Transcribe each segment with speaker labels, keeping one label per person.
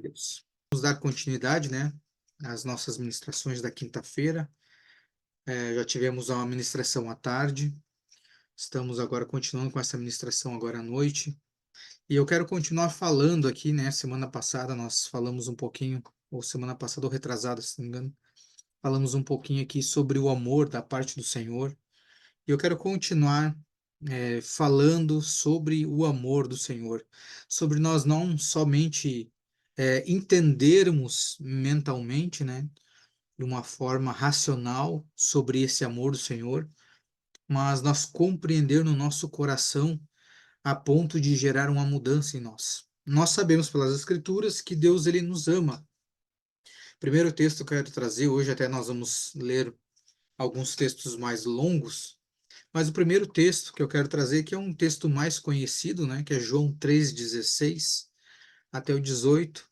Speaker 1: Deus. Vamos dar continuidade, né, às nossas ministrações da quinta-feira. Já tivemos uma ministração à tarde, estamos agora continuando com essa ministração agora à noite. E eu quero continuar falando aqui, né, semana passada nós falamos um pouquinho, ou semana passada ou retrasada, se não me engano, falamos um pouquinho aqui sobre o amor da parte do Senhor. E eu quero continuar falando sobre o amor do Senhor, sobre nós não somente entendermos mentalmente, né, de uma forma racional sobre esse amor do Senhor, mas nós compreender no nosso coração a ponto de gerar uma mudança em nós. Nós sabemos pelas Escrituras que Deus ele nos ama. Primeiro texto que eu quero trazer hoje, até nós vamos ler alguns textos mais longos. Mas o primeiro texto que eu quero trazer, que é um texto mais conhecido, né, que é João 3,16 até o 18,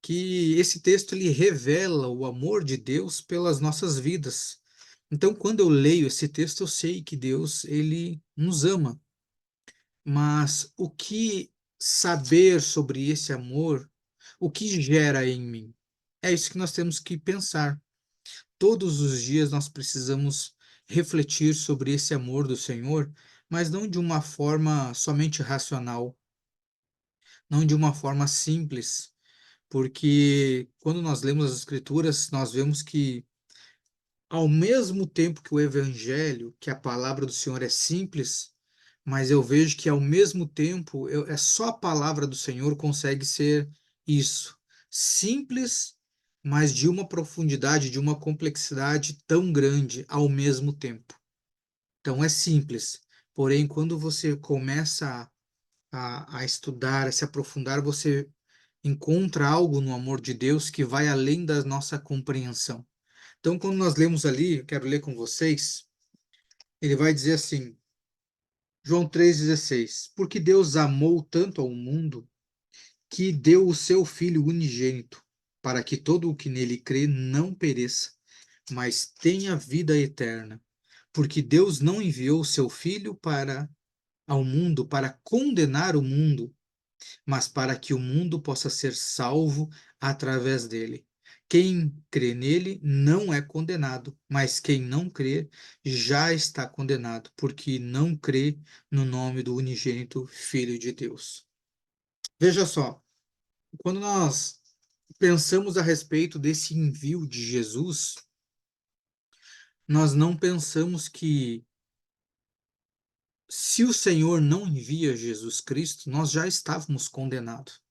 Speaker 1: que esse texto ele revela o amor de Deus pelas nossas vidas. Então, quando eu leio esse texto, eu sei que Deus ele nos ama. Mas o que saber sobre esse amor, o que gera em mim? É isso que nós temos que pensar. Todos os dias nós precisamos refletir sobre esse amor do Senhor, mas não de uma forma somente racional, não de uma forma simples, porque quando nós lemos as Escrituras, nós vemos que, ao mesmo tempo que o Evangelho, que a palavra do Senhor é simples, mas eu vejo que, ao mesmo tempo, é só a palavra do Senhor consegue ser isso, simples, mas de uma profundidade, de uma complexidade tão grande ao mesmo tempo. Então, é simples, porém, quando você começa a estudar, a se aprofundar, você encontra algo no amor de Deus que vai além da nossa compreensão. Então, quando nós lemos ali, eu quero ler com vocês, ele vai dizer assim, João 3,16: Porque Deus amou tanto ao mundo que deu o seu Filho unigênito, para que todo o que nele crê não pereça, mas tenha vida eterna. Porque Deus não enviou o seu Filho ao mundo para condenar o mundo, mas para que o mundo possa ser salvo através dele. Quem crê nele não é condenado, mas quem não crê já está condenado, porque não crê no nome do unigênito Filho de Deus. Veja só, quando nós pensamos a respeito desse envio de Jesus, nós não pensamos que, se o Senhor não envia Jesus Cristo, nós já estávamos condenados.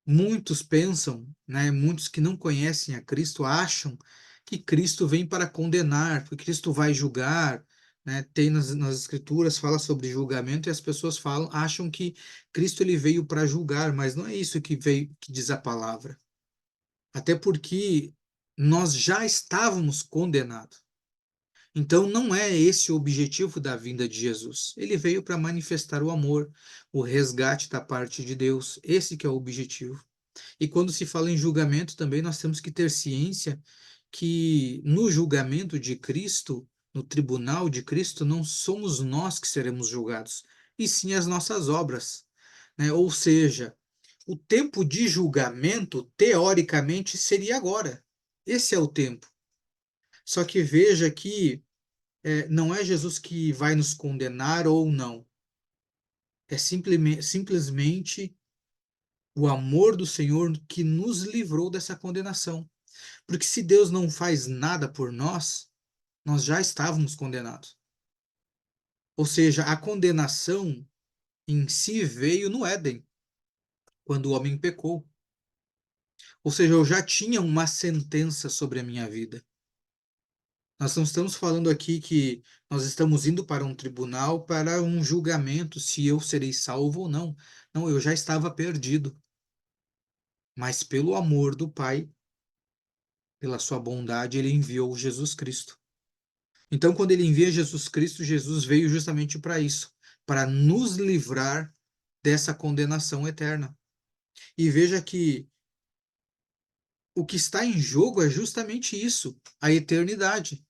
Speaker 1: Muitos pensam, né, muitos que não conhecem a Cristo acham que Cristo vem para condenar, que Cristo vai julgar, né? Tem nas Escrituras fala sobre julgamento e as pessoas acham que Cristo ele veio para julgar, mas não é isso que veio que diz a palavra. Até porque nós já estávamos condenados. Então não é esse o objetivo da vinda de Jesus. Ele veio para manifestar o amor, o resgate da parte de Deus. Esse que é o objetivo. E quando se fala em julgamento também nós temos que ter ciência que no julgamento de Cristo, no tribunal de Cristo, não somos nós que seremos julgados, e sim as nossas obras, né? Ou seja, o tempo de julgamento, teoricamente, seria agora. Esse é o tempo. Só que veja que não é Jesus que vai nos condenar ou não. É simplesmente o amor do Senhor que nos livrou dessa condenação. Porque se Deus não faz nada por nós, nós já estávamos condenados. Ou seja, a condenação em si veio no Éden, quando o homem pecou. Ou seja, eu já tinha uma sentença sobre a minha vida. Nós não estamos falando aqui que nós estamos indo para um tribunal para um julgamento se eu serei salvo ou não. Não, eu já estava perdido. Mas pelo amor do Pai, pela sua bondade, ele enviou Jesus Cristo. Então, quando ele envia Jesus Cristo, Jesus veio justamente para isso, para nos livrar dessa condenação eterna. E veja que o que está em jogo é justamente isso, a eternidade.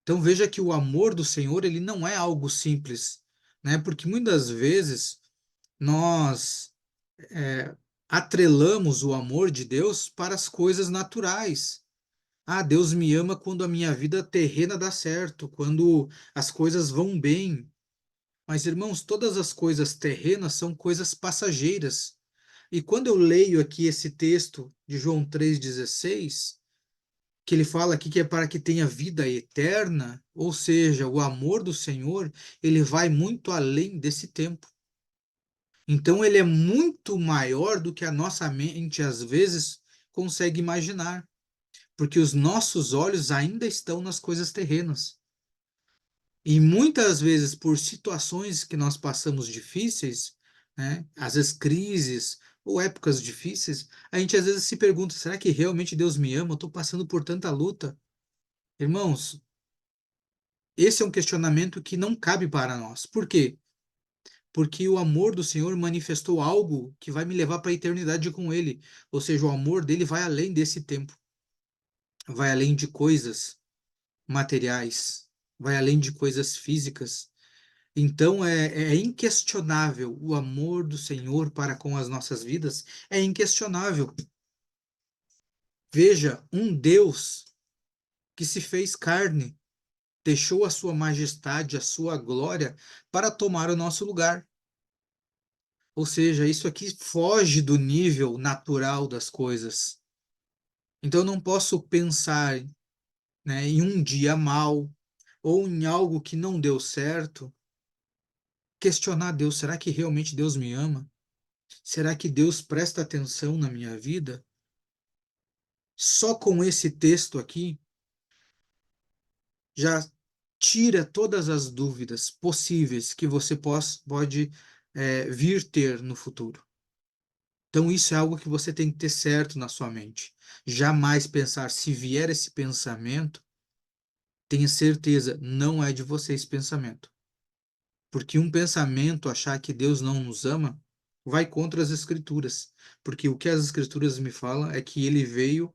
Speaker 1: Então veja que o amor do Senhor, ele não é algo simples, né? Porque muitas vezes nós é, atrelamos o amor de Deus para as coisas naturais. Ah, Deus me ama quando a minha vida terrena dá certo, quando as coisas vão bem. Mas, irmãos, todas as coisas terrenas são coisas passageiras. E quando eu leio aqui esse texto de João 3,16, que ele fala aqui que é para que tenha vida eterna, ou seja, o amor do Senhor, ele vai muito além desse tempo. Então, ele é muito maior do que a nossa mente, às vezes, consegue imaginar, porque os nossos olhos ainda estão nas coisas terrenas. E muitas vezes, por situações que nós passamos difíceis, né, às vezes crises ou épocas difíceis, a gente às vezes se pergunta: será que realmente Deus me ama? Eu estou passando por tanta luta. Irmãos, esse é um questionamento que não cabe para nós. Por quê? Porque o amor do Senhor manifestou algo que vai me levar para a eternidade com Ele. Ou seja, o amor dele vai além desse tempo, vai além de coisas materiais, vai além de coisas físicas. Então é inquestionável o amor do Senhor para com as nossas vidas, é inquestionável. Veja, um Deus que se fez carne, deixou a sua majestade, a sua glória para tomar o nosso lugar. Ou seja, isso aqui foge do nível natural das coisas. Então eu não posso pensar, né, em um dia mal ou em algo que não deu certo, questionar Deus, será que realmente Deus me ama? Será que Deus presta atenção na minha vida? Só com esse texto aqui já tira todas as dúvidas possíveis que você pode vir ter no futuro. Então, isso é algo que você tem que ter certo na sua mente. Jamais pensar, se vier esse pensamento, tenha certeza, não é de você esse pensamento. Porque um pensamento, achar que Deus não nos ama, vai contra as Escrituras. Porque o que as Escrituras me falam é que ele veio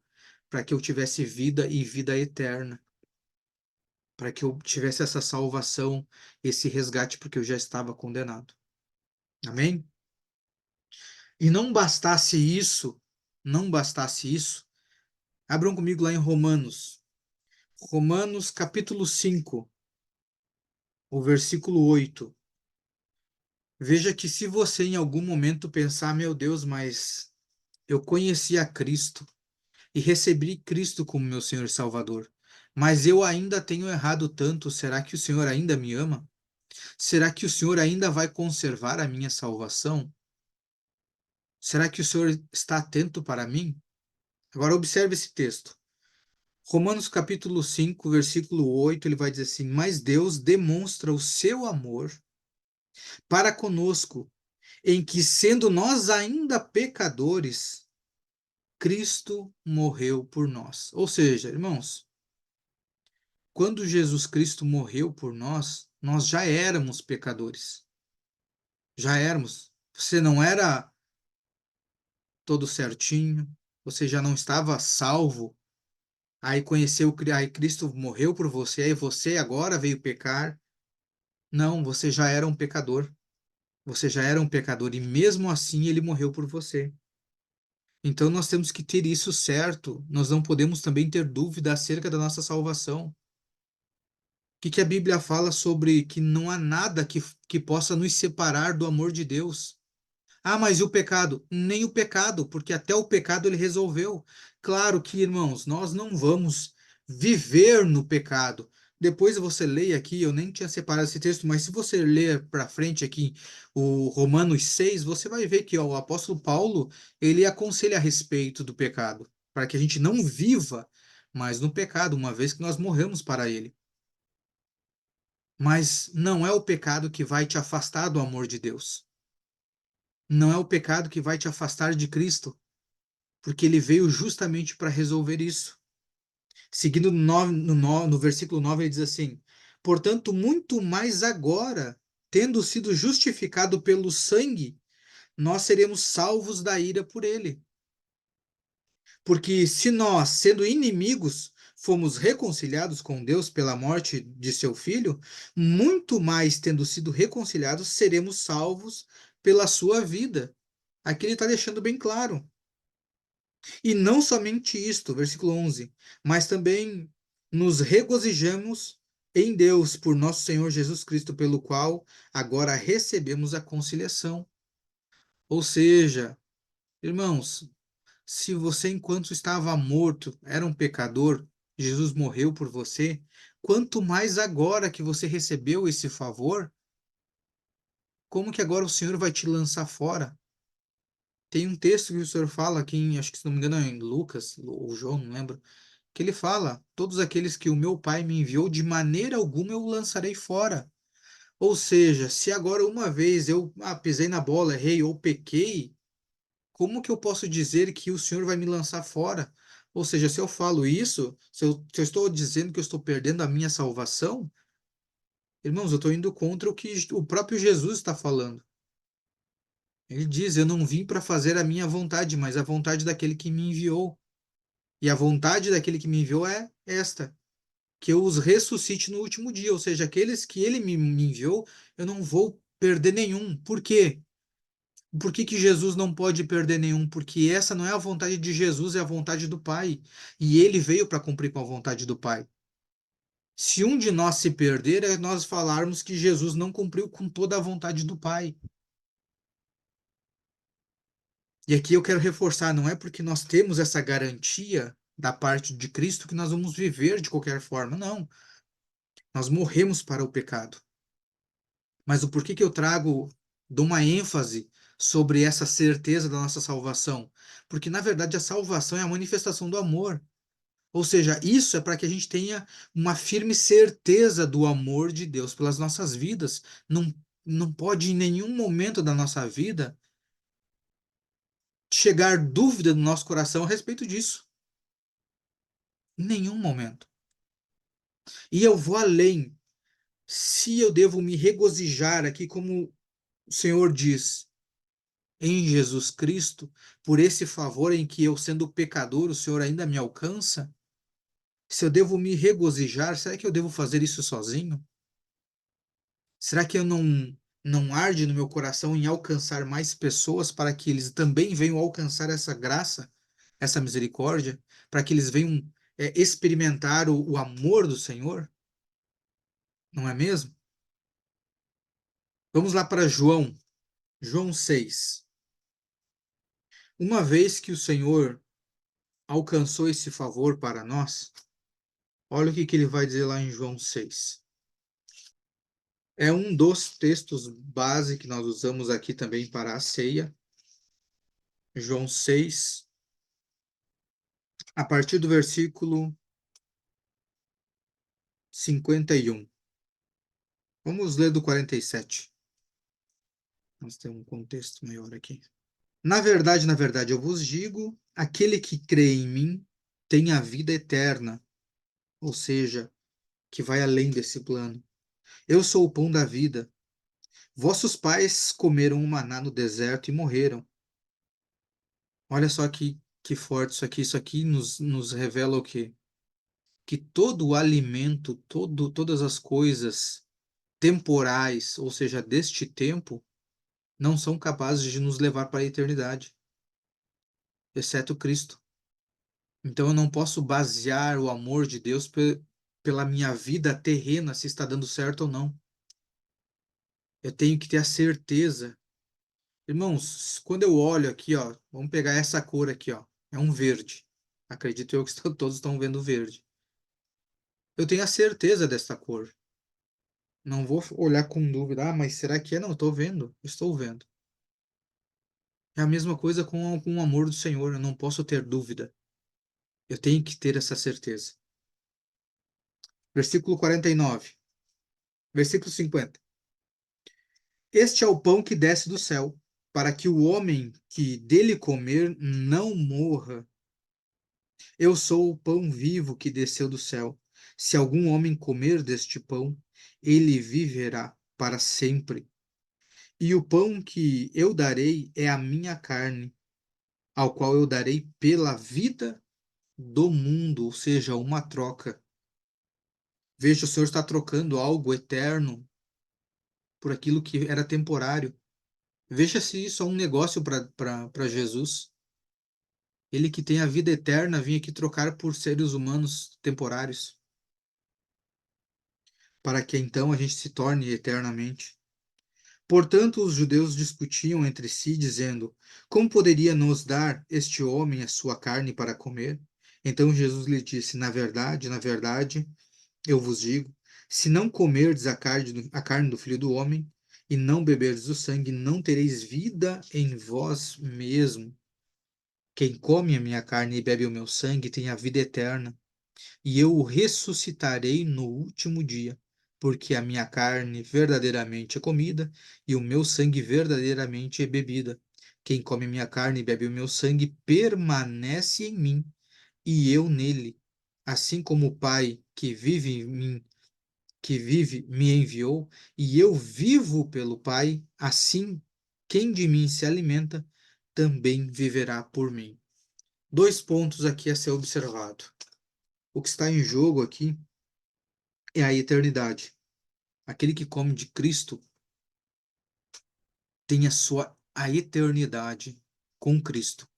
Speaker 1: para que eu tivesse vida e vida eterna. Para que eu tivesse essa salvação, esse resgate, porque eu já estava condenado. Amém? E não bastasse isso, não bastasse isso, abram comigo lá em Romanos. Romanos capítulo 5, o versículo 8. Veja que se você em algum momento pensar, meu Deus, mas eu conheci a Cristo e recebi Cristo como meu Senhor e Salvador, mas eu ainda tenho errado tanto, será que o Senhor ainda me ama? Será que o Senhor ainda vai conservar a minha salvação? Será que o Senhor está atento para mim? Agora observe esse texto. Romanos capítulo 5, versículo 8, ele vai dizer assim: Mas Deus demonstra o seu amor para conosco, em que, sendo nós ainda pecadores, Cristo morreu por nós. Ou seja, irmãos, quando Jesus Cristo morreu por nós, nós já éramos pecadores. Já éramos. Você não era todo certinho, você já não estava salvo. Aí conheceu, aí Cristo morreu por você, aí você agora veio pecar. Não, você já era um pecador. Você já era um pecador e mesmo assim ele morreu por você. Então nós temos que ter isso certo. Nós não podemos também ter dúvida acerca da nossa salvação. O que a Bíblia fala sobre que não há nada que possa nos separar do amor de Deus? Ah, mas e o pecado? Nem o pecado, porque até o pecado ele resolveu. Claro que, irmãos, nós não vamos viver no pecado. Depois você leia aqui, eu nem tinha separado esse texto, mas se você ler para frente aqui o Romanos 6, você vai ver que ó, o apóstolo Paulo, ele aconselha a respeito do pecado, para que a gente não viva mais no pecado, uma vez que nós morremos para ele. Mas não é o pecado que vai te afastar do amor de Deus. Não é o pecado que vai te afastar de Cristo, porque ele veio justamente para resolver isso. Seguindo no versículo 9, ele diz assim: Portanto, muito mais agora, tendo sido justificado pelo sangue, nós seremos salvos da ira por ele. Porque se nós, sendo inimigos, fomos reconciliados com Deus pela morte de seu filho, muito mais tendo sido reconciliados, seremos salvos pela sua vida. Aqui ele está deixando bem claro. E não somente isto, versículo 11, mas também nos regozijamos em Deus por nosso Senhor Jesus Cristo, pelo qual agora recebemos a conciliação. Ou seja, irmãos, se você, enquanto estava morto, era um pecador, Jesus morreu por você, quanto mais agora que você recebeu esse favor, como que agora o Senhor vai te lançar fora? Tem um texto que o Senhor fala aqui, acho que se não me engano é em Lucas ou João, não lembro, que ele fala: todos aqueles que o meu Pai me enviou, de maneira alguma eu lançarei fora. Ou seja, se agora uma vez eu pisei na bola, errei ou pequei, como que eu posso dizer que o Senhor vai me lançar fora? Ou seja, se eu falo isso, se eu estou dizendo que eu estou perdendo a minha salvação, irmãos, eu estou indo contra o que o próprio Jesus está falando. Ele diz: eu não vim para fazer a minha vontade, mas a vontade daquele que me enviou. E a vontade daquele que me enviou é esta: que eu os ressuscite no último dia. Ou seja, aqueles que ele me enviou, eu não vou perder nenhum. Por quê? Por que que Jesus não pode perder nenhum? Porque essa não é a vontade de Jesus, é a vontade do Pai. E ele veio para cumprir com a vontade do Pai. Se um de nós se perder, é nós falarmos que Jesus não cumpriu com toda a vontade do Pai. E aqui eu quero reforçar, não é porque nós temos essa garantia da parte de Cristo que nós vamos viver de qualquer forma, não. Nós morremos para o pecado. Mas o porquê que eu trago, dou uma ênfase sobre essa certeza da nossa salvação? Porque, na verdade, a salvação é a manifestação do amor. Ou seja, isso é para que a gente tenha uma firme certeza do amor de Deus pelas nossas vidas. Não, não pode, em nenhum momento da nossa vida, chegar dúvida no nosso coração a respeito disso. Em nenhum momento. E eu vou além. Se eu devo me regozijar aqui, como o Senhor diz, em Jesus Cristo, por esse favor em que eu, sendo pecador, o Senhor ainda me alcança? Se eu devo me regozijar, será que eu devo fazer isso sozinho? Será que eu não arde no meu coração em alcançar mais pessoas para que eles também venham alcançar essa graça, essa misericórdia, para que eles venham experimentar o amor do Senhor? Não é mesmo? Vamos lá para João, João 6. Uma vez que o Senhor alcançou esse favor para nós, olha o que ele vai dizer lá em João 6. É um dos textos base que nós usamos aqui também para a ceia. João 6, a partir do versículo 51. Vamos ler do 47. Nós temos um contexto maior aqui. Na verdade, eu vos digo, aquele que crê em mim tem a vida eterna, ou seja, que vai além desse plano. Eu sou o pão da vida. Vossos pais comeram o maná no deserto e morreram. Olha só que forte isso aqui. Isso aqui nos revela o quê? Que todo o alimento, todas as coisas temporais, ou seja, deste tempo, não são capazes de nos levar para a eternidade, exceto Cristo. Então eu não posso basear o amor de Deus pela minha vida terrena, se está dando certo ou não. Eu tenho que ter a certeza. Irmãos, quando eu olho aqui, ó, vamos pegar essa cor aqui, ó, é um verde. Acredito eu que todos estão vendo verde. Eu tenho a certeza dessa cor. Não vou olhar com dúvida. Ah, mas será que é? Não, estou vendo. Estou vendo. É a mesma coisa com o amor do Senhor. Eu não posso ter dúvida. Eu tenho que ter essa certeza. Versículo 49. Versículo 50. Este é o pão que desce do céu, para que o homem que dele comer não morra. Eu sou o pão vivo que desceu do céu. Se algum homem comer deste pão, ele viverá para sempre. E o pão que eu darei é a minha carne, ao qual eu darei pela vida do mundo, ou seja, uma troca. Veja, o Senhor está trocando algo eterno por aquilo que era temporário. Veja se isso é um negócio para Jesus. Ele que tem a vida eterna vinha aqui trocar por seres humanos temporários, para que então a gente se torne eternamente. Portanto, os judeus discutiam entre si, dizendo: Como poderia nos dar este homem a sua carne para comer? Então Jesus lhe disse: na verdade, eu vos digo: se não comerdes a carne do Filho do Homem e não beberdes o sangue, não tereis vida em vós mesmo. Quem come a minha carne e bebe o meu sangue tem a vida eterna, e eu o ressuscitarei no último dia, porque a minha carne verdadeiramente é comida e o meu sangue verdadeiramente é bebida. Quem come minha carne e bebe o meu sangue permanece em mim e eu nele. Assim como o Pai que vive em mim, que vive, me enviou, e eu vivo pelo Pai, assim quem de mim se alimenta também viverá por mim. Dois pontos aqui a ser observado. O que está em jogo aqui é a eternidade. Aquele que come de Cristo tem a eternidade com Cristo,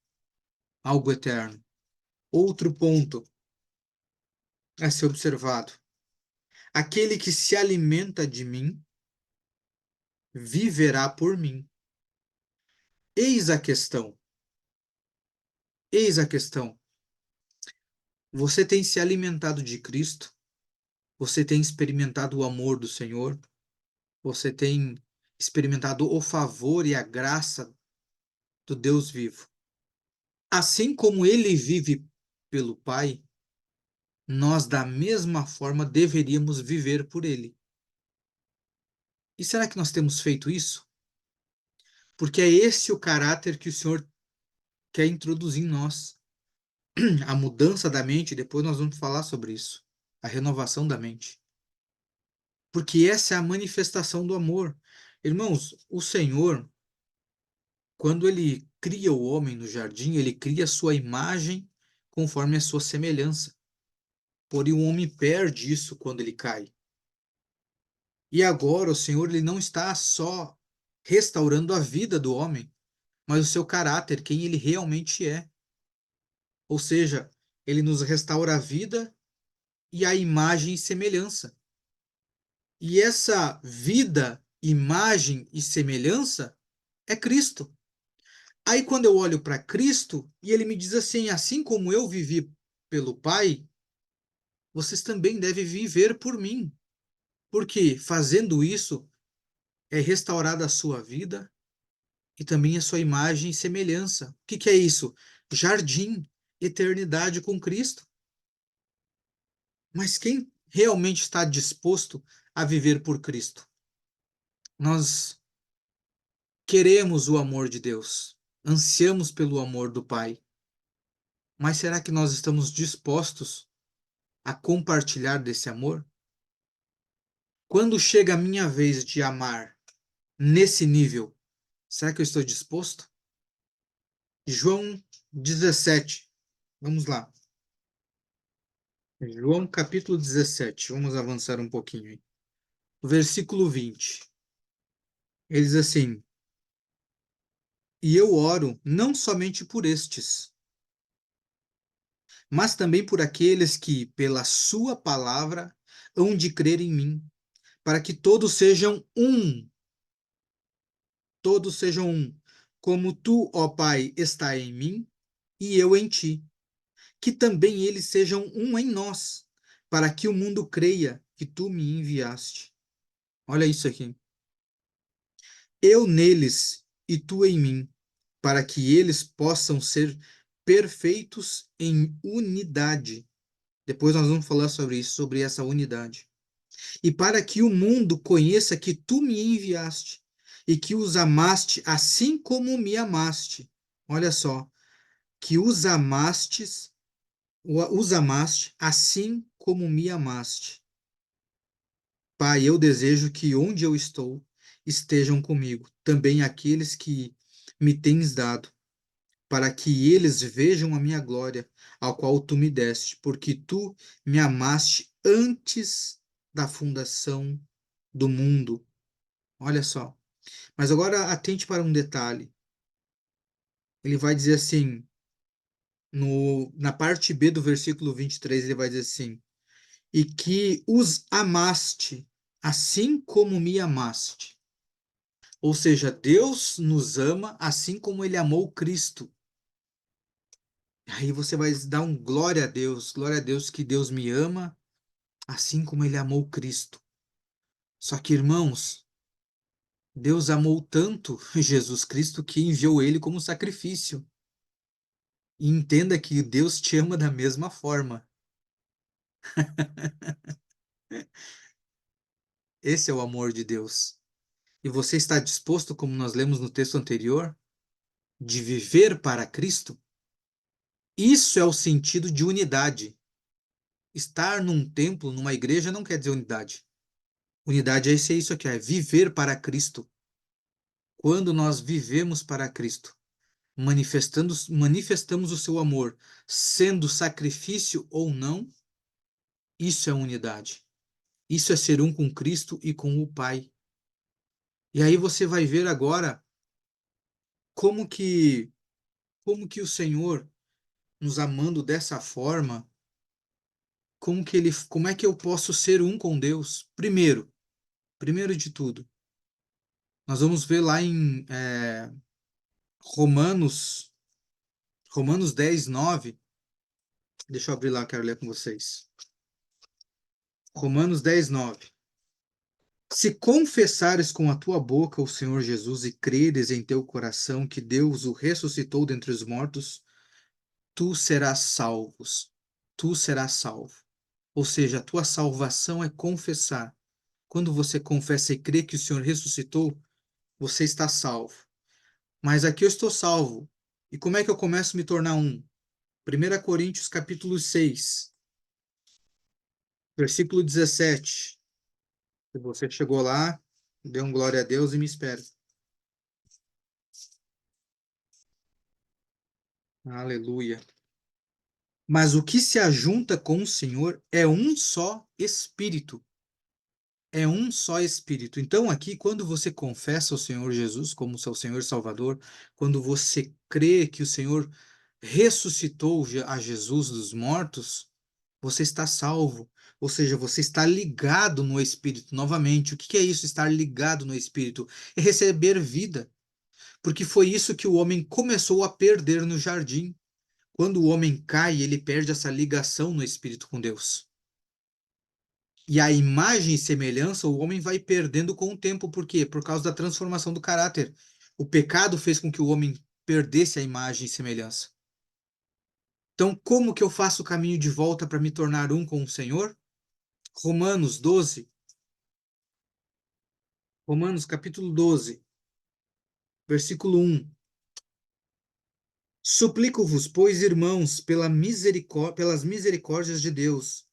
Speaker 1: algo eterno. Outro ponto a ser observado: aquele que se alimenta de mim viverá por mim. Eis a questão. Eis a questão. Você tem se alimentado de Cristo? Você tem experimentado o amor do Senhor? Você tem experimentado o favor e a graça do Deus vivo? Assim como ele vive pelo Pai, nós da mesma forma deveríamos viver por ele. E será que nós temos feito isso? Porque é esse o caráter que o Senhor quer introduzir em nós. A mudança da mente, depois nós vamos falar sobre isso. A renovação da mente. Porque essa é a manifestação do amor. Irmãos, o Senhor, quando ele cria o homem no jardim, ele cria a sua imagem conforme a sua semelhança. Porém, o homem perde isso quando ele cai. E agora o Senhor ele não está só restaurando a vida do homem, mas o seu caráter, quem ele realmente é. Ou seja, ele nos restaura a vida e a imagem e semelhança. E essa vida, imagem e semelhança é Cristo. Aí quando eu olho para Cristo e ele me diz assim como eu vivi pelo Pai, vocês também devem viver por mim. Porque fazendo isso é restaurada a sua vida e também a sua imagem e semelhança. O que que é isso? Jardim, eternidade com Cristo. Mas quem realmente está disposto a viver por Cristo? Nós queremos o amor de Deus, ansiamos pelo amor do Pai, mas será que nós estamos dispostos a compartilhar desse amor? Quando chega a minha vez de amar nesse nível, será que eu estou disposto? João 17, vamos lá. João capítulo 17, vamos avançar um pouquinho aí. Versículo 20. Ele diz assim: E eu oro não somente por estes, mas também por aqueles que, pela sua palavra, hão de crer em mim, para que todos sejam um, como tu, ó Pai, está em mim e eu em ti, que também eles sejam um em nós, para que o mundo creia que tu me enviaste. Olha isso aqui. Eu neles e tu em mim, para que eles possam ser perfeitos em unidade. Depois nós vamos falar sobre isso, sobre essa unidade. E para que o mundo conheça que tu me enviaste e que os amaste assim como me amaste. Olha só, que os amaste assim como me amaste. Pai, eu desejo que onde eu estou estejam comigo também aqueles que me tens dado, para que eles vejam a minha glória, ao qual tu me deste, porque tu me amaste antes da fundação do mundo. Olha só. Mas agora atente para um detalhe. Ele vai dizer assim, na parte B do versículo 23, ele vai dizer assim: e que os amaste, assim como me amaste. Ou seja, Deus nos ama assim como ele amou Cristo. Aí você vai dar um glória a Deus que Deus me ama assim como ele amou Cristo. Só que, irmãos, Deus amou tanto Jesus Cristo que enviou ele como sacrifício. E entenda que Deus te ama da mesma forma. Esse é o amor de Deus. E você está disposto, como nós lemos no texto anterior, de viver para Cristo? Isso é o sentido de unidade. Estar num templo, numa igreja, não quer dizer unidade. Unidade é isso aqui, é viver para Cristo. Quando nós vivemos para Cristo, manifestamos o seu amor, sendo sacrifício ou não, isso é unidade. Isso é ser um com Cristo e com o Pai. E aí você vai ver agora como que como que o Senhor, nos amando dessa forma, como é que eu posso ser um com Deus? Primeiro de tudo, nós vamos ver lá em Romanos, Romanos 10:9. Deixa eu abrir lá, quero ler com vocês. Romanos 10:9. Se confessares com a tua boca o Senhor Jesus e creres em teu coração que Deus o ressuscitou dentre os mortos, tu serás salvos. Tu serás salvo. Ou seja, a tua salvação é confessar. Quando você confessa e crê que o Senhor ressuscitou, você está salvo. Mas aqui eu estou salvo. E como é que eu começo a me tornar um? 1 Coríntios capítulo 6, versículo 17. Se você chegou lá, dê um glória a Deus e me espere. Aleluia. Mas o que se ajunta com o Senhor é um só espírito. É um só espírito. Então, aqui, quando você confessa o Senhor Jesus como seu Senhor e Salvador, quando você crê que o Senhor ressuscitou a Jesus dos mortos, você está salvo. Ou seja, você está ligado no Espírito. Novamente, o que é isso, estar ligado no Espírito? É receber vida. Porque foi isso que o homem começou a perder no jardim. Quando o homem cai, ele perde essa ligação no Espírito com Deus. E a imagem e semelhança o homem vai perdendo com o tempo. Por quê? Por causa da transformação do caráter. O pecado fez com que o homem perdesse a imagem e semelhança. Então, como que eu faço o caminho de volta para me tornar um com o Senhor? Romanos 12. Romanos capítulo 12, versículo 1. Suplico-vos, pois, irmãos, pelas misericórdias de Deus,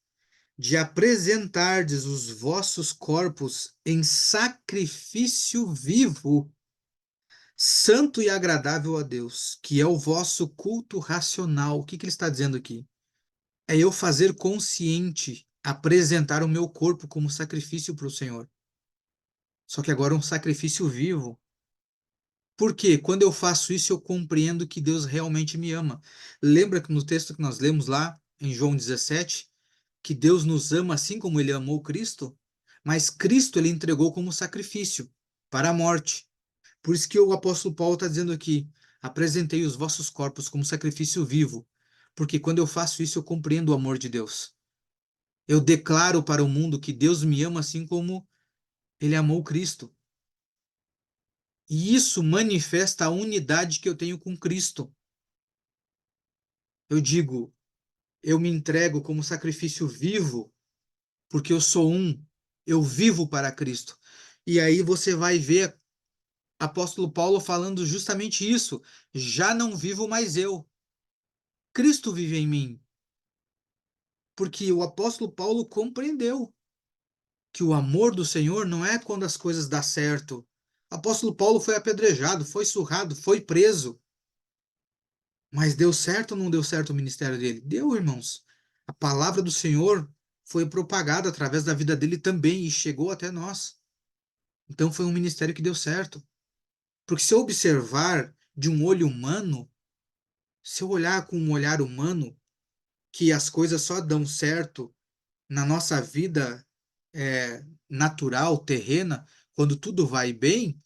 Speaker 1: de apresentardes os vossos corpos em sacrifício vivo, santo e agradável a Deus, que é o vosso culto racional. O que ele está dizendo aqui? É eu fazer consciente, apresentar o meu corpo como sacrifício para o Senhor. Só que agora é um sacrifício vivo. Por quê? Quando eu faço isso, eu compreendo que Deus realmente me ama. Lembra que no texto que nós lemos lá, em João 17, que Deus nos ama assim como ele amou Cristo? Mas Cristo ele entregou como sacrifício para a morte. Por isso que o apóstolo Paulo está dizendo aqui: apresentei os vossos corpos como sacrifício vivo, porque quando eu faço isso, eu compreendo o amor de Deus. Eu declaro para o mundo que Deus me ama assim como ele amou Cristo. E isso manifesta a unidade que eu tenho com Cristo. Eu digo, eu me entrego como sacrifício vivo, porque eu sou um, eu vivo para Cristo. E aí você vai ver apóstolo Paulo falando justamente isso. Já não vivo mais eu, Cristo vive em mim. Porque o apóstolo Paulo compreendeu que o amor do Senhor não é quando as coisas dão certo. O apóstolo Paulo foi apedrejado, foi surrado, foi preso. Mas deu certo ou não deu certo o ministério dele? Deu, irmãos. A palavra do Senhor foi propagada através da vida dele também e chegou até nós. Então foi um ministério que deu certo. Porque se eu observar de um olho humano, se eu olhar com um olhar humano, que as coisas só dão certo na nossa vida natural, terrena, quando tudo vai bem,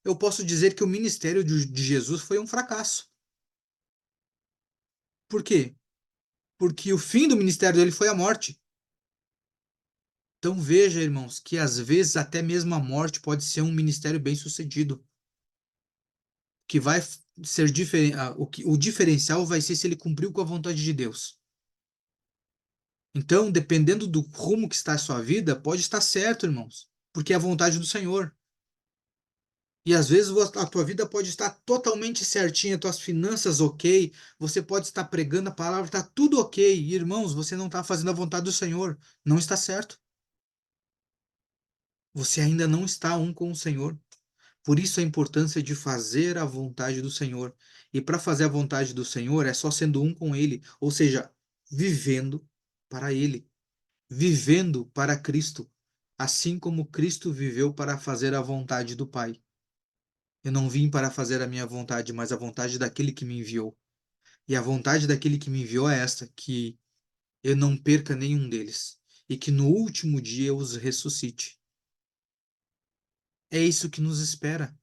Speaker 1: eu posso dizer que o ministério de Jesus foi um fracasso. Por quê? Porque o fim do ministério dele foi a morte. Então veja, irmãos, que às vezes até mesmo a morte pode ser um ministério bem-sucedido, que vai ser diferente. O diferencial vai ser se ele cumpriu com a vontade de Deus. Então, dependendo do rumo que está a sua vida, pode estar certo, irmãos, porque é a vontade do Senhor. E às vezes a tua vida pode estar totalmente certinha, tuas finanças ok, você pode estar pregando a palavra, está tudo ok. E, irmãos, você não está fazendo a vontade do Senhor, não está certo. Você ainda não está um com o Senhor. Por isso a importância de fazer a vontade do Senhor. E para fazer a vontade do Senhor é só sendo um com Ele, ou seja, vivendo para Ele, vivendo para Cristo, assim como Cristo viveu para fazer a vontade do Pai. Eu não vim para fazer a minha vontade, mas a vontade daquele que me enviou. E a vontade daquele que me enviou é esta, que eu não perca nenhum deles, e que no último dia eu os ressuscite. É isso que nos espera.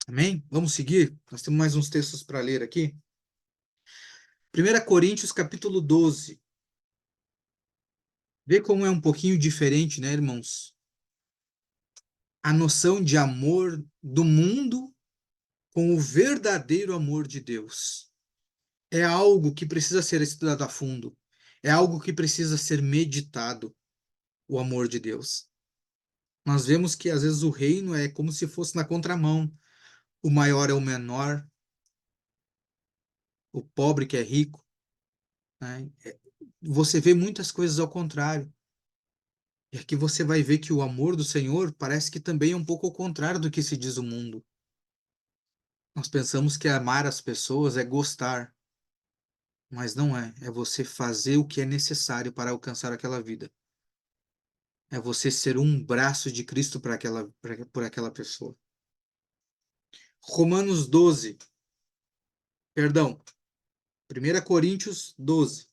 Speaker 1: Amém? Vamos seguir? Nós temos mais uns textos para ler aqui. 1 Coríntios, capítulo 12. Vê como é um pouquinho diferente, né, irmãos? A noção de amor do mundo com o verdadeiro amor de Deus. É algo que precisa ser estudado a fundo. É algo que precisa ser meditado, o amor de Deus. Nós vemos que às vezes o reino é como se fosse na contramão. O maior é o menor, o pobre que é rico, né? Você vê muitas coisas ao contrário. E aqui você vai ver que o amor do Senhor parece que também é um pouco ao contrário do que se diz o mundo. Nós pensamos que amar as pessoas é gostar, mas não é. É você fazer o que é necessário para alcançar aquela vida. É você ser um braço de Cristo por aquela pessoa. Romanos 12, perdão, 1 Coríntios 12.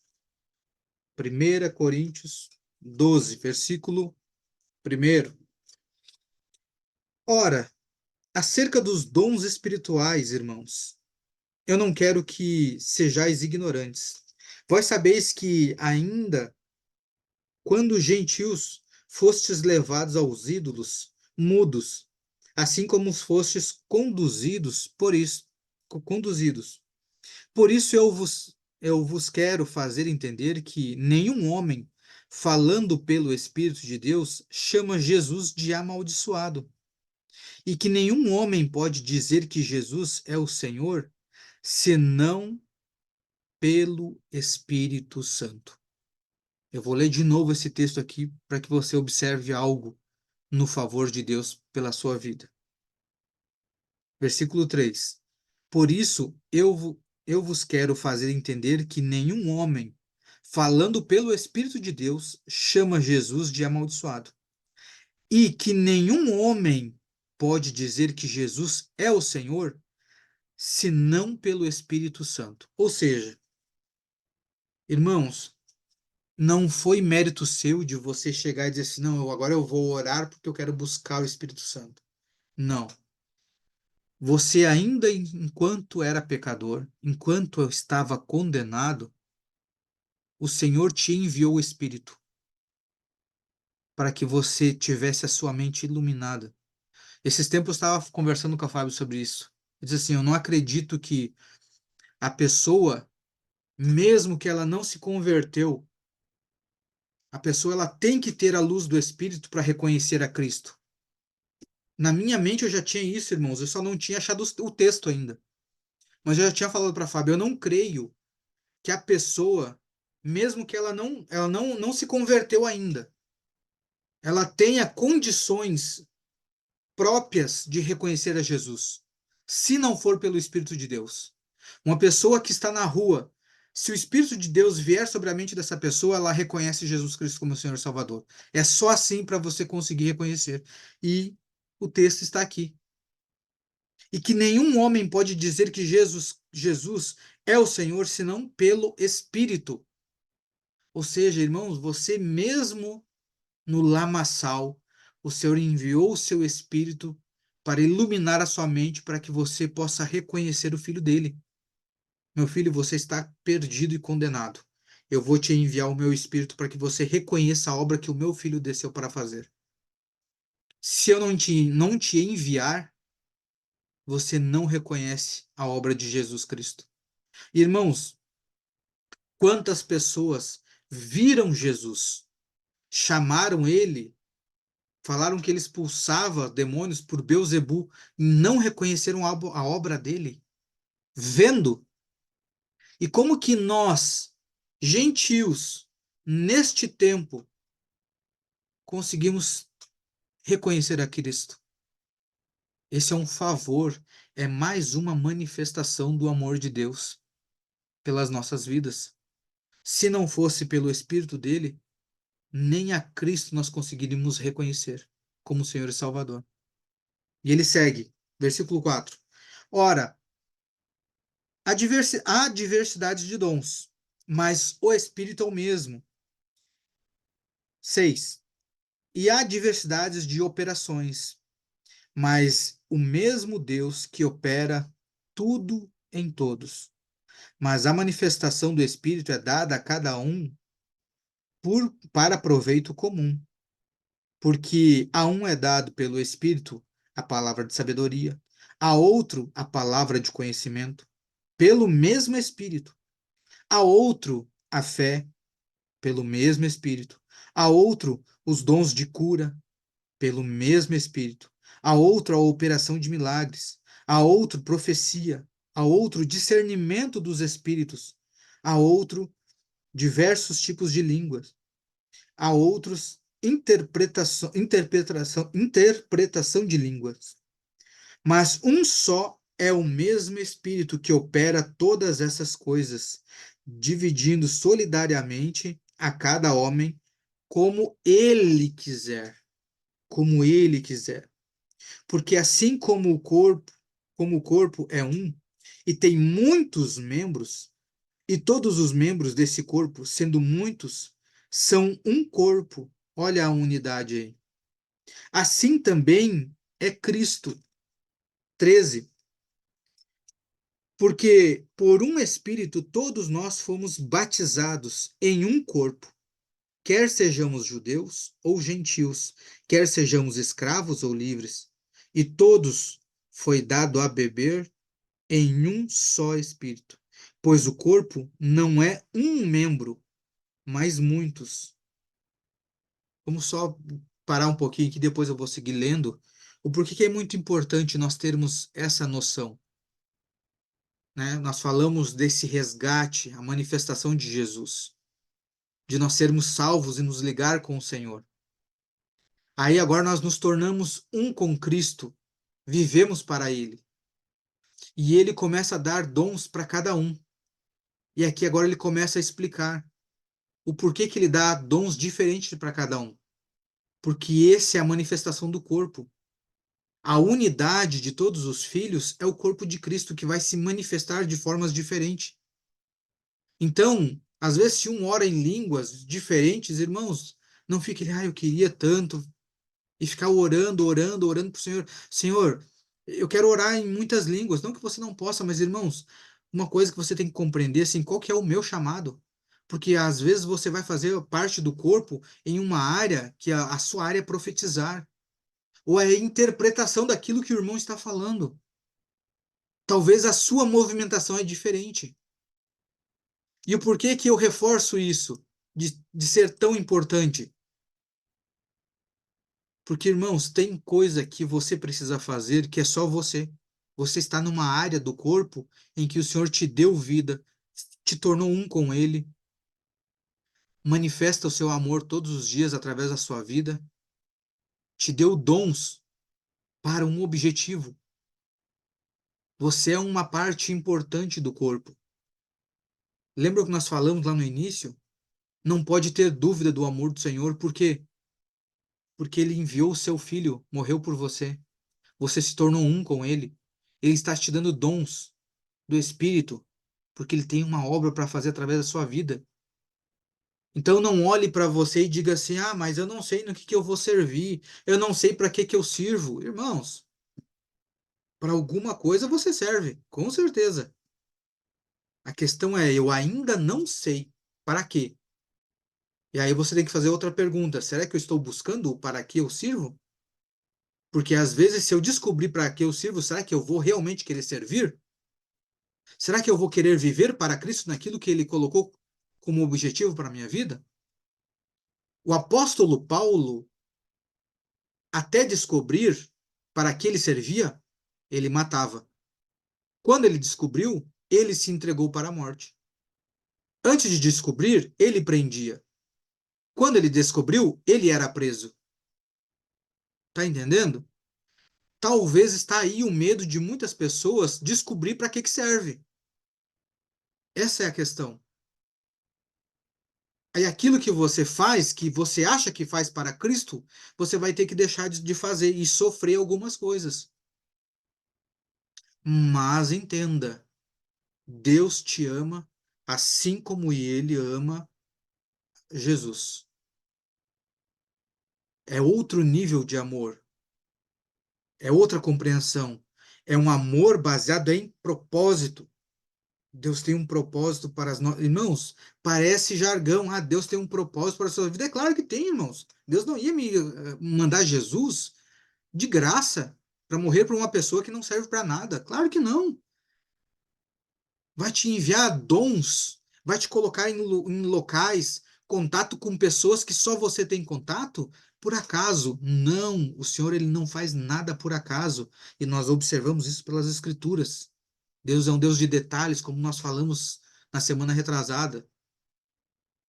Speaker 1: 1 Coríntios 12, versículo 1. Ora, acerca dos dons espirituais, irmãos, eu não quero que sejais ignorantes. Vós sabeis que ainda quando os gentios fostes levados aos ídolos mudos, assim como fostes conduzidos por isso, conduzidos. Por isso eu vos quero fazer entender que nenhum homem, falando pelo Espírito de Deus, chama Jesus de amaldiçoado, e que nenhum homem pode dizer que Jesus é o Senhor, senão pelo Espírito Santo. Eu vou ler de novo esse texto aqui para que você observe algo no favor de Deus pela sua vida. Versículo 3. Por isso eu vos quero fazer entender que nenhum homem, falando pelo Espírito de Deus, chama Jesus de amaldiçoado. E que nenhum homem pode dizer que Jesus é o Senhor, senão pelo Espírito Santo. Ou seja, irmãos, não foi mérito seu de você chegar e dizer assim, não, agora eu vou orar porque eu quero buscar o Espírito Santo. Não. Você ainda, enquanto era pecador, enquanto eu estava condenado, o Senhor te enviou o Espírito para que você tivesse a sua mente iluminada. Esses tempos eu estava conversando com a Fábio sobre isso. Ele disse assim, eu não acredito que a pessoa, mesmo que ela não se converteu, a pessoa ela tem que ter a luz do Espírito para reconhecer a Cristo. Na minha mente eu já tinha isso, irmãos, eu só não tinha achado o texto ainda. Mas eu já tinha falado para a Fábio, eu não creio que a pessoa, mesmo que ela não se converteu ainda, ela tenha condições próprias de reconhecer a Jesus, se não for pelo Espírito de Deus. Uma pessoa que está na rua, Se o Espírito de Deus vier sobre a mente dessa pessoa, ela reconhece Jesus Cristo como Senhor e Salvador. É só assim para você conseguir reconhecer. E o texto está aqui. E que nenhum homem pode dizer que Jesus é o Senhor senão pelo Espírito. Ou seja, irmãos, você mesmo no lamaçal, o Senhor enviou o seu Espírito para iluminar a sua mente para que você possa reconhecer o Filho dele. Meu filho, você está perdido e condenado. Eu vou te enviar o meu Espírito para que você reconheça a obra que o meu filho desceu para fazer. Se eu não te enviar, você não reconhece a obra de Jesus Cristo. Irmãos, quantas pessoas viram Jesus, chamaram ele, falaram que ele expulsava demônios por Beelzebul e não reconheceram a obra dele, vendo. E como que nós, gentios, neste tempo, conseguimos reconhecer a Cristo? Esse é um favor, é mais uma manifestação do amor de Deus pelas nossas vidas. Se não fosse pelo Espírito dele, nem a Cristo nós conseguiríamos reconhecer como Senhor e Salvador. E ele segue, versículo 4. Ora, há diversidade de dons, mas o Espírito é o mesmo. 6. E há diversidades de operações, mas o mesmo Deus que opera tudo em todos. Mas a manifestação do Espírito é dada a cada um para proveito comum, porque a um é dado pelo Espírito a palavra de sabedoria, a outro a palavra de conhecimento, pelo mesmo Espírito, a outro a fé, pelo mesmo Espírito, a outro os dons de cura, pelo mesmo Espírito, a outro a operação de milagres, a outro profecia, a outro discernimento dos espíritos, a outro diversos tipos de línguas, a outros interpretação de línguas. Mas um só é o mesmo Espírito que opera todas essas coisas, dividindo solidariamente a cada homem como ele quiser, como ele quiser. Porque assim como o corpo é um e tem muitos membros, e todos os membros desse corpo, sendo muitos, são um corpo. Olha a unidade aí. Assim também é Cristo. 13. Porque por um Espírito todos nós fomos batizados em um corpo, quer sejamos judeus ou gentios, quer sejamos escravos ou livres, e todos foi dado a beber em um só Espírito, pois o corpo não é um membro, mas muitos. Vamos só parar um pouquinho que depois eu vou seguir lendo o porquê que é muito importante nós termos essa noção, né? Nós falamos desse resgate, a manifestação de Jesus, de nós sermos salvos e nos ligar com o Senhor. Aí agora nós nos tornamos um com Cristo, vivemos para Ele. E Ele começa a dar dons para cada um. E aqui agora ele começa a explicar o porquê que ele dá dons diferentes para cada um. Porque esse é a manifestação do corpo. A unidade de todos os filhos é o corpo de Cristo que vai se manifestar de formas diferentes. Então, às vezes, se um ora em línguas diferentes, irmãos, não fique, eu queria tanto, e ficar orando, orando, orando para o Senhor. Senhor, eu quero orar em muitas línguas. Não que você não possa, mas, irmãos, uma coisa que você tem que compreender, assim, qual que é o meu chamado? Porque às vezes você vai fazer parte do corpo em uma área que a sua área é profetizar, ou é a interpretação daquilo que o irmão está falando. Talvez a sua movimentação é diferente. E o porquê que eu reforço isso de ser tão importante? Porque, irmãos, tem coisa que você precisa fazer que é só você. Você está numa área do corpo em que o Senhor te deu vida, te tornou um com Ele, manifesta o seu amor todos os dias através da sua vida, te deu dons para um objetivo. Você é uma parte importante do corpo. Lembra o que nós falamos lá no início? Não pode ter dúvida do amor do Senhor, por quê? Porque ele enviou o seu filho, morreu por você. Você se tornou um com ele. Ele está te dando dons do Espírito, porque ele tem uma obra para fazer através da sua vida. Então não olhe para você e diga assim: "Ah, mas eu não sei no que eu vou servir. Eu não sei para que eu sirvo". Irmãos, para alguma coisa você serve, com certeza. A questão é, eu ainda não sei para quê. E aí você tem que fazer outra pergunta: será que eu estou buscando o para que eu sirvo? Porque às vezes, se eu descobrir para que eu sirvo, será que eu vou realmente querer servir? Será que eu vou querer viver para Cristo naquilo que ele colocou como objetivo para a minha vida? O apóstolo Paulo, até descobrir para que ele servia, ele matava. Quando ele descobriu, ele se entregou para a morte. Antes de descobrir, ele prendia. Quando ele descobriu, ele era preso. Tá entendendo? Talvez está aí o medo de muitas pessoas descobrir para que serve. Essa é a questão. Aí aquilo que você faz, que você acha que faz para Cristo, você vai ter que deixar de fazer e sofrer algumas coisas. Mas entenda, Deus te ama assim como ele ama Jesus. É outro nível de amor, é outra compreensão. É um amor baseado em propósito. Deus tem um propósito para as nossas. Irmãos, parece jargão. Ah, Deus tem um propósito para a sua vida. É claro que tem, irmãos. Deus não ia me mandar Jesus de graça para morrer por uma pessoa que não serve para nada. Claro que não. Vai te enviar dons, vai te colocar em locais, contato com pessoas que só você tem contato? Por acaso? Não, o Senhor ele não faz nada por acaso. E nós observamos isso pelas Escrituras. Deus é um Deus de detalhes, como nós falamos na semana retrasada.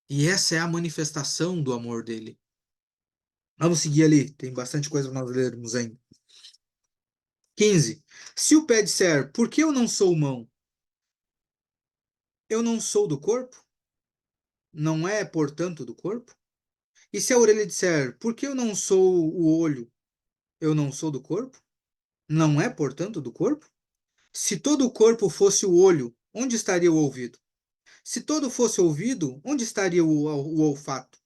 Speaker 1: E essa é a manifestação do amor dele. Vamos seguir ali, tem bastante coisa para nós lermos ainda. 15. Se o pé disser, por que eu não sou mão? Eu não sou do corpo? Não é, portanto, do corpo? E se a orelha disser, por que eu não sou o olho? Eu não sou do corpo? Não é, portanto, do corpo? Se todo o corpo fosse o olho, onde estaria o ouvido? Se todo fosse ouvido, onde estaria o olfato?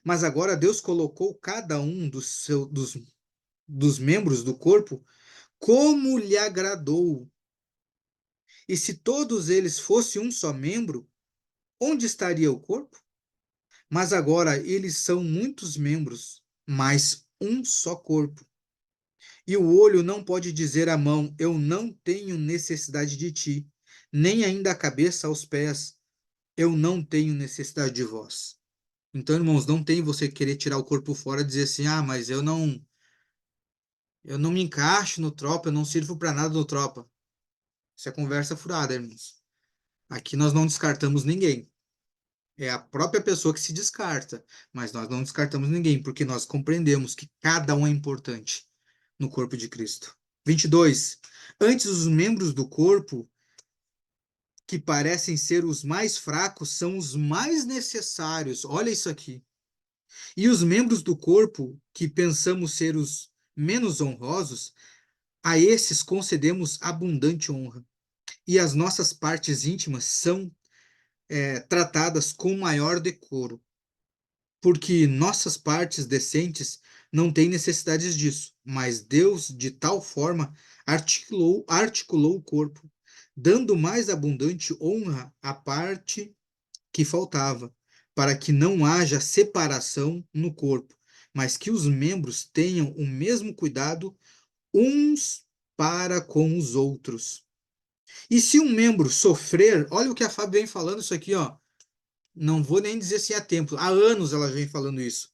Speaker 1: Mas agora Deus colocou cada um dos membros do corpo como lhe agradou. E se todos eles fossem um só membro, onde estaria o corpo? Mas agora eles são muitos membros, mas um só corpo. E o olho não pode dizer à mão: eu não tenho necessidade de ti, nem ainda a cabeça aos pés: eu não tenho necessidade de vós. Então, irmãos, não tem você querer tirar o corpo fora e dizer assim: ah, mas eu não me encaixo no tropa, eu não sirvo para nada no tropa. Isso é conversa furada, irmãos. Aqui nós não descartamos ninguém. É a própria pessoa que se descarta, mas nós não descartamos ninguém, porque nós compreendemos que cada um é importante no corpo de Cristo. 22. Antes, os membros do corpo, que parecem ser os mais fracos, são os mais necessários. Olha isso aqui. E os membros do corpo, que pensamos ser os menos honrosos, a esses concedemos abundante honra. E as nossas partes íntimas são tratadas com maior decoro, porque nossas partes decentes não têm necessidades disso, mas Deus de tal forma articulou o corpo, dando mais abundante honra à parte que faltava, para que não haja separação no corpo, mas que os membros tenham o mesmo cuidado uns para com os outros. E se um membro sofrer, olha o que a Fábio vem falando isso aqui, ó. Não vou nem dizer se há tempo, há anos ela vem falando isso.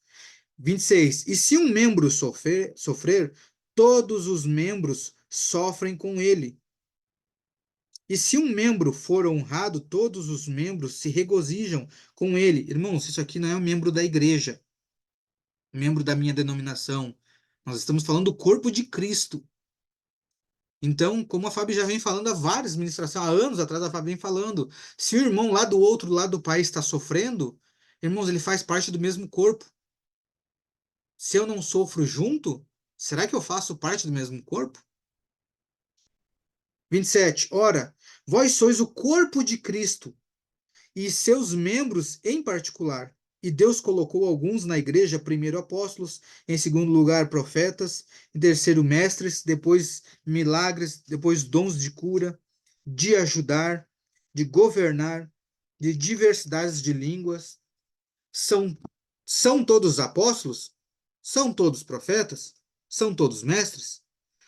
Speaker 1: 26. E se um membro sofrer, todos os membros sofrem com ele. E se um membro for honrado, todos os membros se regozijam com ele. Irmãos, isso aqui não é um membro da igreja, membro da minha denominação. Nós estamos falando do corpo de Cristo. Então, como a Fábio já vem falando há várias ministrações, há anos atrás, a Fábio vem falando, se o irmão lá do outro lado do país está sofrendo, irmãos, ele faz parte do mesmo corpo. Se eu não sofro junto, será que eu faço parte do mesmo corpo? 27. Ora, vós sois o corpo de Cristo e seus membros em particular. E Deus colocou alguns na igreja, primeiro apóstolos, em segundo lugar profetas, em terceiro mestres, depois milagres, depois dons de cura, de ajudar, de governar, de diversidades de línguas. São, são todos apóstolos? São todos profetas? São todos mestres?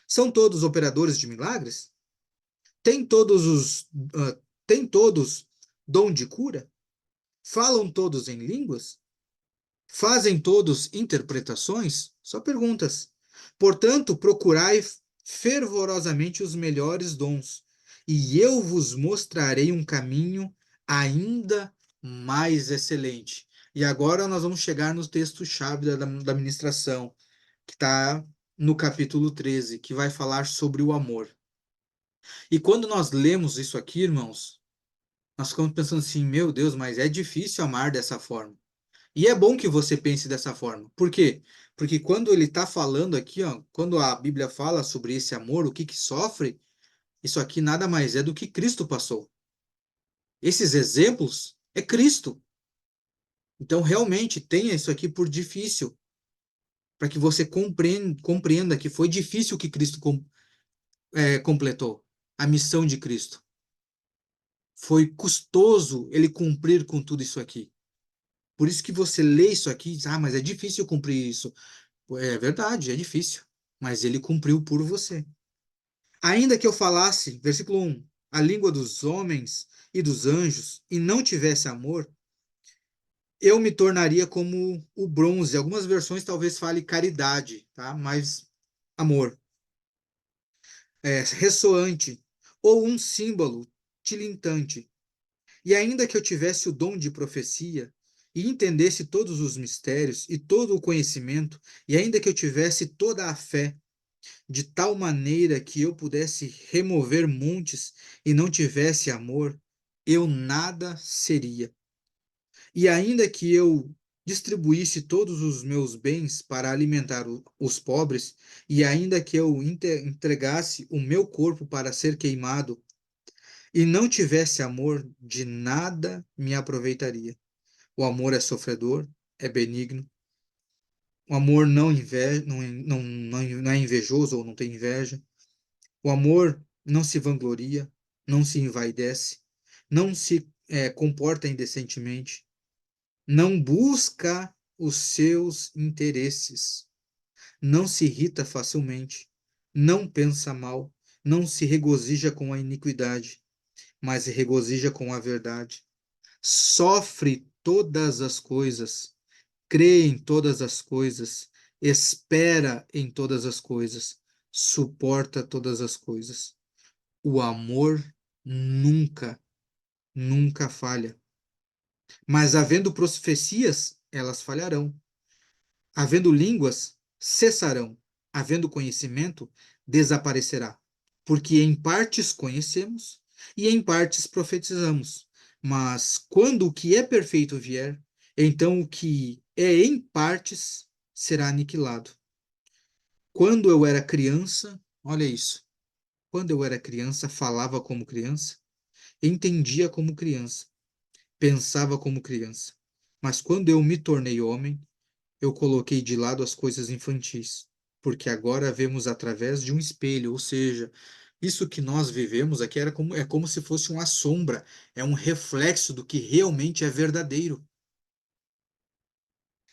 Speaker 1: São todos operadores de milagres? Tem todos tem todos dom de cura? Falam todos em línguas? Fazem todos interpretações? Só perguntas. Portanto, procurai fervorosamente os melhores dons, e eu vos mostrarei um caminho ainda mais excelente. E agora nós vamos chegar no texto-chave da ministração, que está no capítulo 13, que vai falar sobre o amor. E quando nós lemos isso aqui, irmãos, nós ficamos pensando assim, meu Deus, mas é difícil amar dessa forma. E é bom que você pense dessa forma. Por quê? Porque quando ele está falando aqui, ó, quando a Bíblia fala sobre esse amor, o que que sofre, isso aqui nada mais é do que Cristo passou. Esses exemplos é Cristo. Então, realmente, tenha isso aqui por difícil, para que você compreenda que foi difícil que Cristo completou a missão de Cristo. Foi custoso ele cumprir com tudo isso aqui. Por isso que você lê isso aqui e diz, ah, mas é difícil cumprir isso. É verdade, é difícil, mas ele cumpriu por você. Ainda que eu falasse, versículo 1, a língua dos homens e dos anjos, e não tivesse amor, eu me tornaria como o bronze. Algumas versões talvez fale caridade, tá? Mas amor, ressoante, ou um símbolo tilintante. E ainda que eu tivesse o dom de profecia, e entendesse todos os mistérios e todo o conhecimento, e ainda que eu tivesse toda a fé, de tal maneira que eu pudesse remover montes e não tivesse amor, eu nada seria. E ainda que eu distribuísse todos os meus bens para alimentar os pobres, e ainda que eu entregasse o meu corpo para ser queimado, e não tivesse amor, de nada me aproveitaria. O amor é sofredor, é benigno. O amor não é invejoso ou não tem inveja. O amor não se vangloria, não se envaidece, não se comporta indecentemente, não busca os seus interesses, não se irrita facilmente, não pensa mal, não se regozija com a iniquidade, mas se regozija com a verdade. Sofre todas as coisas, crê em todas as coisas, espera em todas as coisas, suporta todas as coisas. O amor nunca, nunca falha. Mas havendo profecias, elas falharão. Havendo línguas, cessarão. Havendo conhecimento, desaparecerá. Porque em partes conhecemos e em partes profetizamos. Mas quando o que é perfeito vier, então o que é em partes será aniquilado. Quando eu era criança, olha isso. Quando eu era criança, falava como criança, entendia como criança, pensava como criança. Mas quando eu me tornei homem, eu coloquei de lado as coisas infantis, porque agora vemos através de um espelho, ou seja, isso que nós vivemos aqui é como se fosse uma sombra, é um reflexo do que realmente é verdadeiro,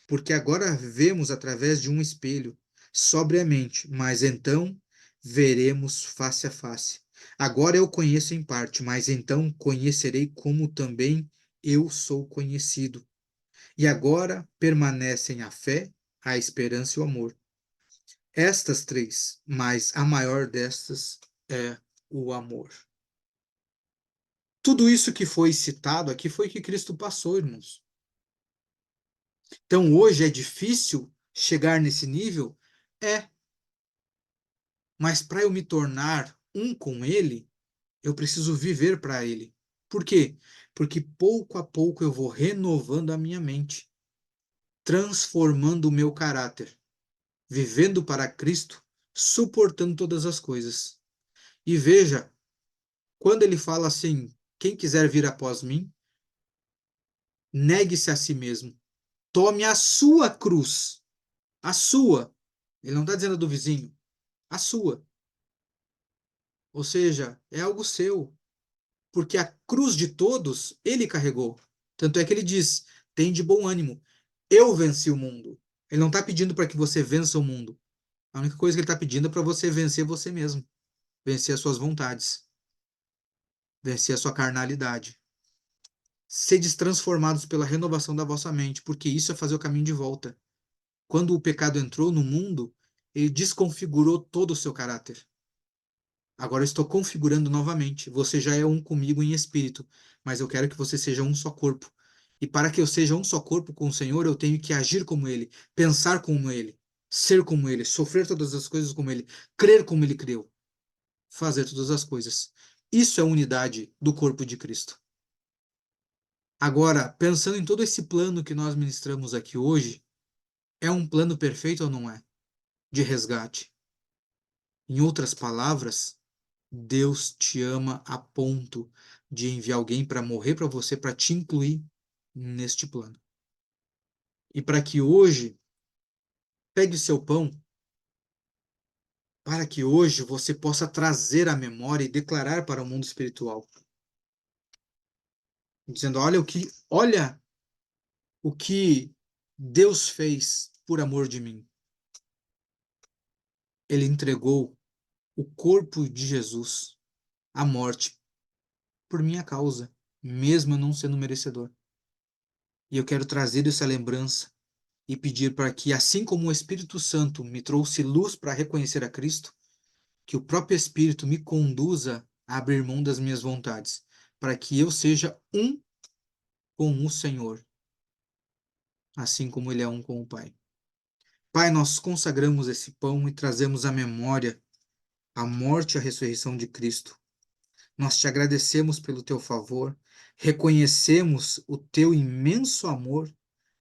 Speaker 1: porque agora vemos através de um espelho, sobriamente, mas então veremos face a face. Agora eu conheço em parte, mas então conhecerei como também eu sou conhecido. E agora permanecem a fé, a esperança e o amor. Estas três, mas a maior destas é o amor. Tudo isso que foi citado aqui foi que Cristo passou, irmãos. Então hoje é difícil chegar nesse nível? É, mas para eu me tornar um com Ele, eu preciso viver para Ele. Por quê? Porque pouco a pouco eu vou renovando a minha mente, transformando o meu caráter, vivendo para Cristo, suportando todas as coisas. E veja, quando ele fala assim: quem quiser vir após mim, negue-se a si mesmo, tome a sua cruz, a sua. Ele não está dizendo a do vizinho, a sua. Ou seja, é algo seu, porque a cruz de todos ele carregou. Tanto é que ele diz: tem de bom ânimo, eu venci o mundo. Ele não está pedindo para que você vença o mundo. A única coisa que ele está pedindo é para você vencer você mesmo, vencer as suas vontades, vencer a sua carnalidade. Sedes transformados pela renovação da vossa mente, porque isso é fazer o caminho de volta. Quando o pecado entrou no mundo, ele desconfigurou todo o seu caráter. Agora eu estou configurando novamente. Você já é um comigo em espírito, mas eu quero que você seja um só corpo. E para que eu seja um só corpo com o Senhor, eu tenho que agir como Ele, pensar como Ele, ser como Ele, sofrer todas as coisas como Ele, crer como Ele creu, fazer todas as coisas. Isso é a unidade do corpo de Cristo. Agora, pensando em todo esse plano que nós ministramos aqui hoje, é um plano perfeito ou não é? De resgate. Em outras palavras, Deus te ama a ponto de enviar alguém para morrer para você, para te incluir neste plano. E para que hoje, pegue o seu pão, para que hoje você possa trazer a memória e declarar para o mundo espiritual, dizendo: olha o que Deus fez por amor de mim. Ele entregou o corpo de Jesus à morte por minha causa, mesmo eu não sendo merecedor. E eu quero trazer essa lembrança e pedir para que, assim como o Espírito Santo me trouxe luz para reconhecer a Cristo, que o próprio Espírito me conduza a abrir mão das minhas vontades, para que eu seja um com o Senhor, assim como Ele é um com o Pai. Pai, nós consagramos esse pão e trazemos à memória a morte e a ressurreição de Cristo. Nós te agradecemos pelo teu favor, reconhecemos o teu imenso amor,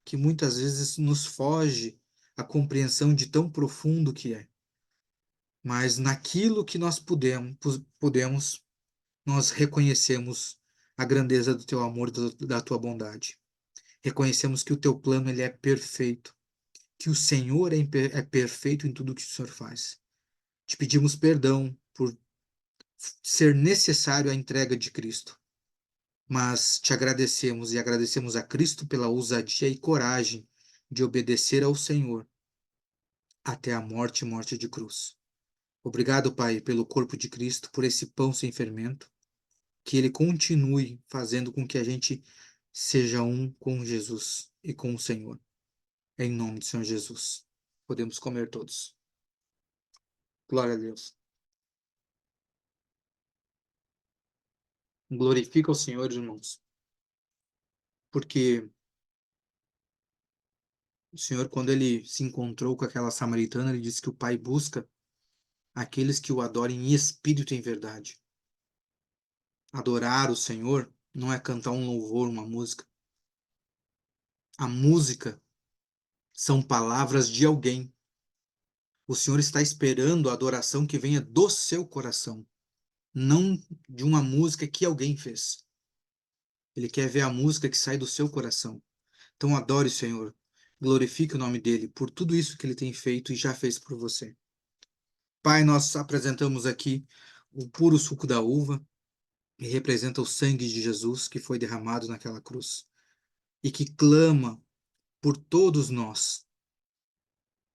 Speaker 1: que muitas vezes nos foge a compreensão de tão profundo que é. Mas naquilo que nós podemos, nós reconhecemos a grandeza do teu amor, da tua bondade. Reconhecemos que o teu plano ele é perfeito, que o Senhor é perfeito em tudo que o Senhor faz. Te pedimos perdão por ser necessário a entrega de Cristo, mas te agradecemos e agradecemos a Cristo pela ousadia e coragem de obedecer ao Senhor até a morte e morte de cruz. Obrigado, Pai, pelo corpo de Cristo, por esse pão sem fermento, que ele continue fazendo com que a gente seja um com Jesus e com o Senhor. Em nome do Senhor Jesus. Podemos comer todos. Glória a Deus. Glorifica o Senhor, irmãos, porque o Senhor, quando ele se encontrou com aquela samaritana, ele disse que o Pai busca aqueles que o adorem em espírito e em verdade. Adorar o Senhor não é cantar um louvor, uma música. A música são palavras de alguém. O Senhor está esperando a adoração que venha do seu coração, não de uma música que alguém fez. Ele quer ver a música que sai do seu coração. Então adore o Senhor. Glorifique o nome dele por tudo isso que ele tem feito e já fez por você. Pai, nós apresentamos aqui o puro suco da uva, que representa o sangue de Jesus que foi derramado naquela cruz e que clama por todos nós.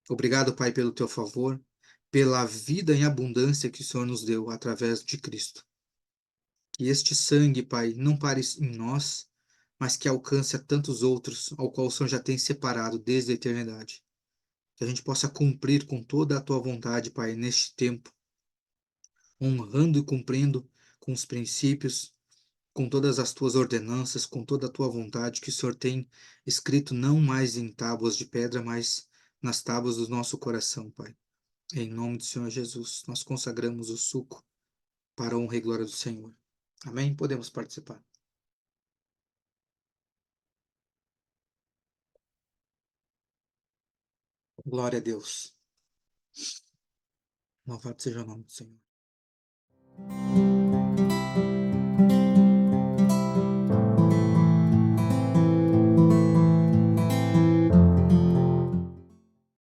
Speaker 1: Obrigado, Pai, pelo teu favor, pela vida em abundância que o Senhor nos deu através de Cristo. Que este sangue, Pai, não pare em nós, mas que alcance a tantos outros, ao qual o Senhor já tem separado desde a eternidade. Que a gente possa cumprir com toda a tua vontade, Pai, neste tempo, honrando e cumprindo com os princípios, com todas as tuas ordenanças, com toda a tua vontade, que o Senhor tem escrito não mais em tábuas de pedra, mas nas tábuas do nosso coração, Pai. Em nome do Senhor Jesus, nós consagramos o suco para a honra e glória do Senhor. Amém? Podemos participar. Glória a Deus. Louvado seja o nome do Senhor.